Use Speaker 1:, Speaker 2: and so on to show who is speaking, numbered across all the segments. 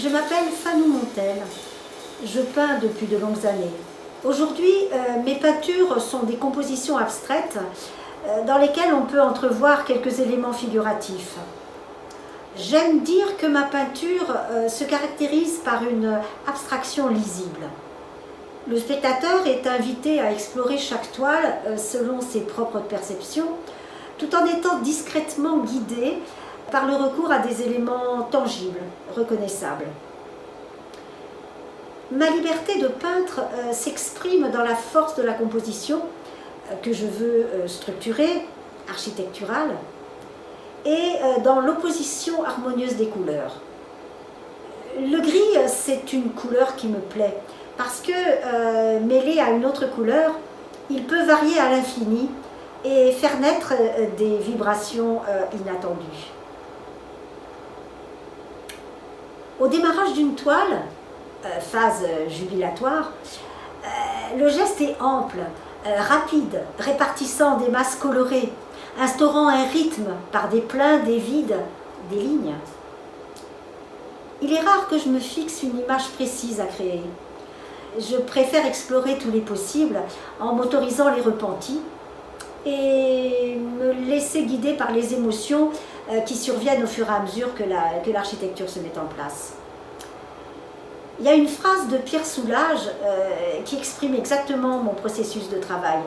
Speaker 1: Je m'appelle Fanou Montel, je peins depuis de longues années. Aujourd'hui, mes peintures sont des compositions abstraites dans lesquelles on peut entrevoir quelques éléments figuratifs. J'aime dire que ma peinture se caractérise par une abstraction lisible. Le spectateur est invité à explorer chaque toile selon ses propres perceptions, tout en étant discrètement guidé par le recours à des éléments tangibles, reconnaissables. Ma liberté de peintre s'exprime dans la force de la composition que je veux structurer, architecturale, et dans l'opposition harmonieuse des couleurs. Le gris, c'est une couleur qui me plaît, parce que mêlé à une autre couleur, il peut varier à l'infini et faire naître des vibrations inattendues. Au démarrage d'une toile, phase jubilatoire, le geste est ample, rapide, répartissant des masses colorées, instaurant un rythme par des pleins, des vides, des lignes. Il est rare que je me fixe une image précise à créer. Je préfère explorer tous les possibles en m'autorisant les repentis et me laisser guider par les émotions qui surviennent au fur et à mesure que l'architecture se met en place. Il y a une phrase de Pierre Soulages qui exprime exactement mon processus de travail.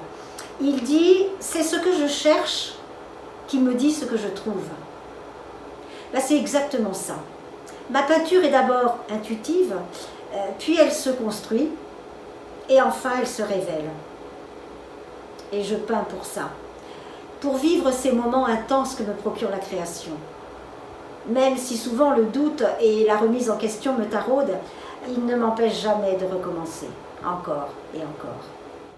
Speaker 1: Il dit « C'est ce que je cherche qui me dit ce que je trouve ». C'est exactement ça. Ma peinture est d'abord intuitive, puis elle se construit, et enfin elle se révèle. Et je peins pour ça, pour vivre ces moments intenses que me procure la création. Même si souvent le doute et la remise en question me taraudent, il ne m'empêche jamais de recommencer, encore et encore.